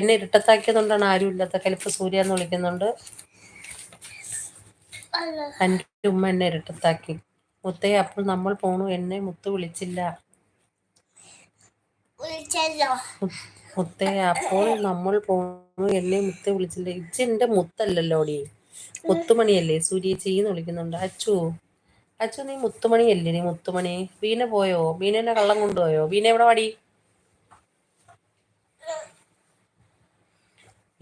എന്നെ ഇരുട്ടത്താക്കിയതുകൊണ്ടാണ് ആരും ഇല്ലാത്ത കലിപ്പ് സൂര്യ എന്ന് വിളിക്കുന്നുണ്ട്. എൻ്റെ ഉമ്മ എന്നെ ഇരുട്ടത്താക്കി. മുത്തേ അപ്പോൾ നമ്മൾ പോണു, എന്നെ മുത്ത് വിളിച്ചില്ല. മുത്തേ അപ്പോൾ നമ്മൾ പോണു, എന്നെ മുത്ത് വിളിച്ചില്ല. ഇജ്ജെന്റെ മുത്തല്ലല്ലോടി, മുത്തുമണിയല്ലേ. സൂര്യേച്ചിന്ന് വിളിക്കുന്നുണ്ട്. അച്ചു നീ മുത്തുമണിയല്ലേ? നീ മുത്തുമണി. വീണ പോയോ? വീണേനെ കള്ളം കൊണ്ടുപോയോ? വീണ എവിടെ വാടി?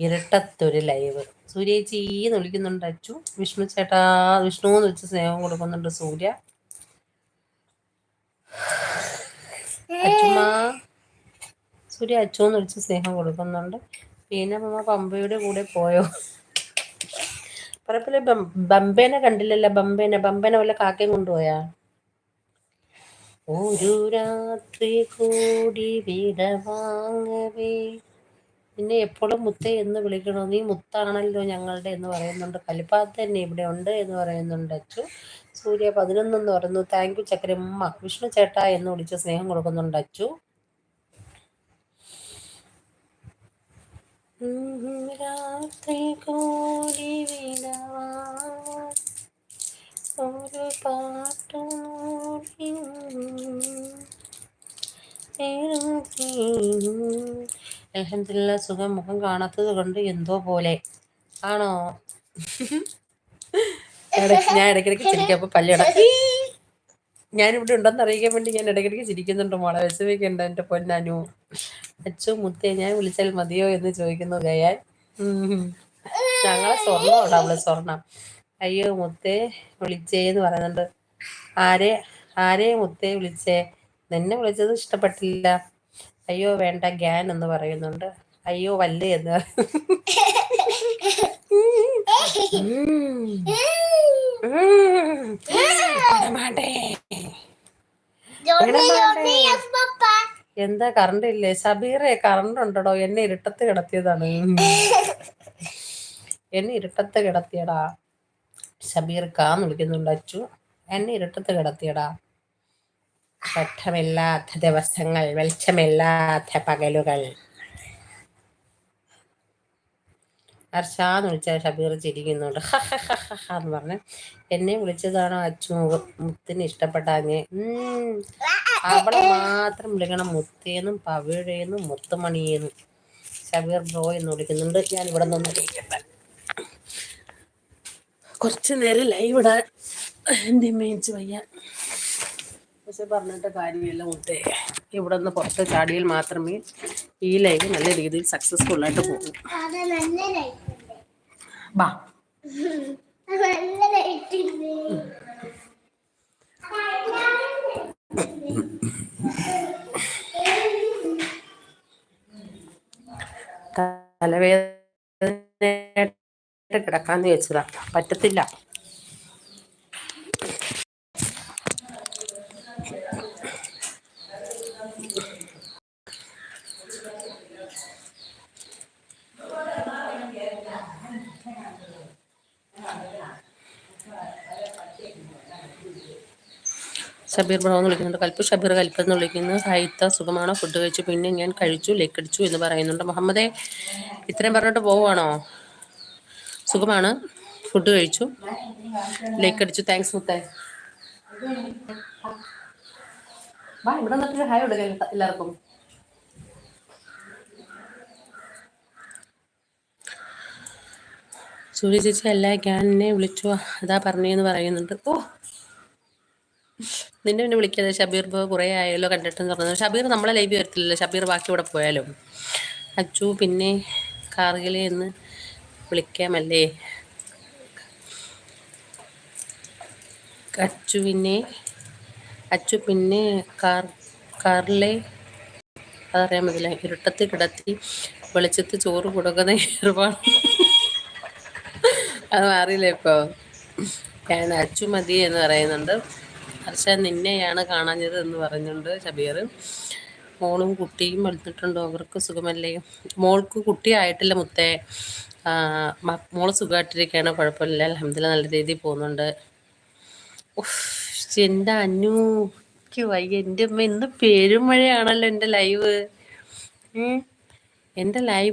ഇരട്ടത്തൊരു ലൈവ്. സൂര്യേച്ചിന്ന് വിളിക്കുന്നുണ്ട് അച്ചു. വിഷ്ണു ചേട്ടാ, വിഷ്ണു എന്ന് വെച്ച് സ്നേഹം കൊടുക്കുന്നുണ്ട് സൂര്യ. അച്ചുമ്മ, സൂര്യ അച്ചു എന്ന് വിളിച്ച് സ്നേഹം കൊടുക്കുന്നുണ്ട്. പിന്നെ മമ്മ പമ്പയുടെ കൂടെ പോയോ? പറപ്പില് ബമ്പേനെ കണ്ടില്ലല്ലോ. ബമ്പേനെ വല്ല കാക്കയും കൊണ്ടുപോയാ? ഒരു രാത്രി കൂടി വിടവാങ്ങവേ നിന്നെ എപ്പോഴും മുത്തേ എന്ന് വിളിക്കണോ? നീ മുത്താണല്ലോ ഞങ്ങളുടെ എന്ന് പറയുന്നുണ്ട്. കലിപ്പാത്ത് തന്നെ ഇവിടെ ഉണ്ട് എന്ന് പറയുന്നുണ്ട് അച്ചു. സൂര്യ 11 എന്ന് പറയുന്നു. Thank you ചക്കരമ്മ. വിഷ്ണു ചേട്ടാ എന്ന് വിളിച്ച് സ്നേഹം കൊടുക്കുന്നുണ്ട് അച്ചു. രാത്രി കൂടി വിടവാങ്ങ ഒരു പാട്ടു അൽഹംദുലില്ലാ സുഖം. മുഖം കാണാത്തത് കൊണ്ട് എന്തോ പോലെ ആണോ? ഞാൻ ഇടയ്ക്കിടയ്ക്ക് ചിരിക്കും. അപ്പൊ പല്ലിട ഞാനിവിടെ ഉണ്ടെന്ന് അറിയിക്കാൻ വേണ്ടി ഞാൻ ഇടയ്ക്കിടയ്ക്ക് ചിരിക്കുന്നുണ്ട്. മോളെ വിഷമിക്കണ്ട എൻ്റെ പൊന്നാനു. അച്ചു മുത്തേ ഞാൻ വിളിച്ചാൽ മതിയോ എന്ന് ചോദിക്കുന്നു ഗയാൻ. ഞങ്ങളെ സ്വർണ്ണം അവള് സ്വർണം. അയ്യോ മുത്തേ വിളിച്ചേന്ന് പറയുന്നുണ്ട്. ആരെ മുത്തേ വിളിച്ചേ? നിന്നെ വിളിച്ചത് ഇഷ്ടപ്പെട്ടില്ല. അയ്യോ വേണ്ട ഗ്യാൻ എന്ന് പറയുന്നുണ്ട്. അയ്യോ വല്ലേ എന്ന് എന്താ കറണ്ട് ഇല്ലേ? ഷബീറെ കറണ്ട് ഉണ്ടോ? എന്നെ ഇരുട്ടത്ത് കിടത്തിയതാണ്. എന്നെ ഇരുട്ടത്ത് കിടത്തിയടാ. ഷബീർ കാന്ന് വിളിക്കുന്നുണ്ട് അച്ചു. എന്നെ ഇരുട്ടത്ത് കിടത്തിയടാ. ഘട്ടമില്ലാത്ത ദിവസങ്ങൾ, വെളിച്ചമില്ലാത്ത പകലുകൾ. അർഷാന്ന് വിളിച്ചാൽ ഷബീർ ചിരിക്കുന്നുണ്ട്. എന്ന് പറഞ്ഞ് എന്നെ വിളിച്ചതാണോ അച്ചു മുത്തിന് ഇഷ്ടപ്പെട്ടാഞ്ഞ്? അവളെ മാത്രം വിളിക്കണം മുത്തേന്നും പവിഴേന്നും മുത്തുമണിയേന്നും. ഷബീർ ബ്രോ എന്ന് വിളിക്കുന്നുണ്ട്. ഞാൻ ഇവിടെ നിന്ന് വിളിക്കട്ടെ. കുറച്ച് നേരം ലൈവ് ഇടാൻ എൻ്റെ മേച്ച് വയ്യ. പക്ഷെ പറഞ്ഞിട്ട് കാര്യമില്ല മുത്തേ. ഇവിടെ നിന്ന് പുറത്ത് ചാടിയാൽ മാത്രമേ ഈ ലൈവ് നല്ല രീതിയിൽ സക്സസ്ഫുൾ ആയിട്ട് പോകും. ബാ തലവേദന കിടക്കാന്ന് വെച്ചതാ, പറ്റത്തില്ല. ഷബീർ ബ്രോ എന്ന് വിളിക്കുന്നുണ്ട്. കൽപ്പ് ഷബീർ കൽപ്പെന്ന് വിളിക്കുന്നു. സാഹിത്യ സുഖമാണോ? ഫുഡ് കഴിച്ചു. പിന്നെ ഞാൻ കഴിച്ചു, ലേക്ക് അടിച്ചു എന്ന് പറയുന്നുണ്ട്. മുഹമ്മദേ ഇത്രയും പറഞ്ഞിട്ട് പോവുകയാണോ? സുഖമാണ്, ഫുഡ് കഴിച്ചു, ലേക്ക് അടിച്ചു. താങ്ക്സ് മുത്തേ. ഇവിടെ നിന്നിട്ട് ഹായ് കൊടുക്കുക എല്ലാവർക്കും. സൂര്യ ചേച്ചി അല്ല ഗ്യാനെ വിളിച്ചു അതാ പറഞ്ഞെന്ന് പറയുന്നുണ്ട്. ഓ നിന്നെ പിന്നെ വിളിക്കാതെ ഷബീർ ഇപ്പോൾ കുറേ ആയല്ലോ കണ്ടിട്ടെന്ന് പറഞ്ഞത്. ഷബീർ നമ്മളെ ലൈവ് വരത്തില്ലല്ലോ. ഷബീർ ബാക്കി ഇവിടെ പോയാലോ? അച്ചു പിന്നെ കാർഗിലെ എന്ന് വിളിക്കാമല്ലേ? അച്ചു പിന്നെ കാറിലെ അതറിയാൻ പറ്റില്ല. ഇരുട്ടത്ത് കിടത്തി വെളിച്ചത്ത് ചോറ് കൊടുക്കുന്ന ഏർപ്പാട് അത് മാറിയില്ലേ ഇപ്പോ? ഞാൻ അച്ചു മതി എന്ന് പറയുന്നുണ്ട്. ഹർഷ നിന്നെയാണ് കാണാഞ്ഞത് എന്ന് പറഞ്ഞുണ്ട് ഷബീർ. മോളും കുട്ടിയും വന്നിട്ടുണ്ടോ? അവർക്ക് സുഖമല്ലേ? മോൾക്ക് കുട്ടി ആയിട്ടില്ല മുത്തേ. മോള് സുഖമായിട്ടിരിക്കുകയാണ്, കുഴപ്പമില്ല, അൽഹംദുലില്ലാ നല്ല രീതിയിൽ പോകുന്നുണ്ട്. എൻ്റെ അന്നൂക്ക് വയ്യ. എൻ്റെ അമ്മ ഇന്ന് പെരുമഴയാണല്ലോ എൻ്റെ ലൈവ്. എൻ്റെ ലൈവ്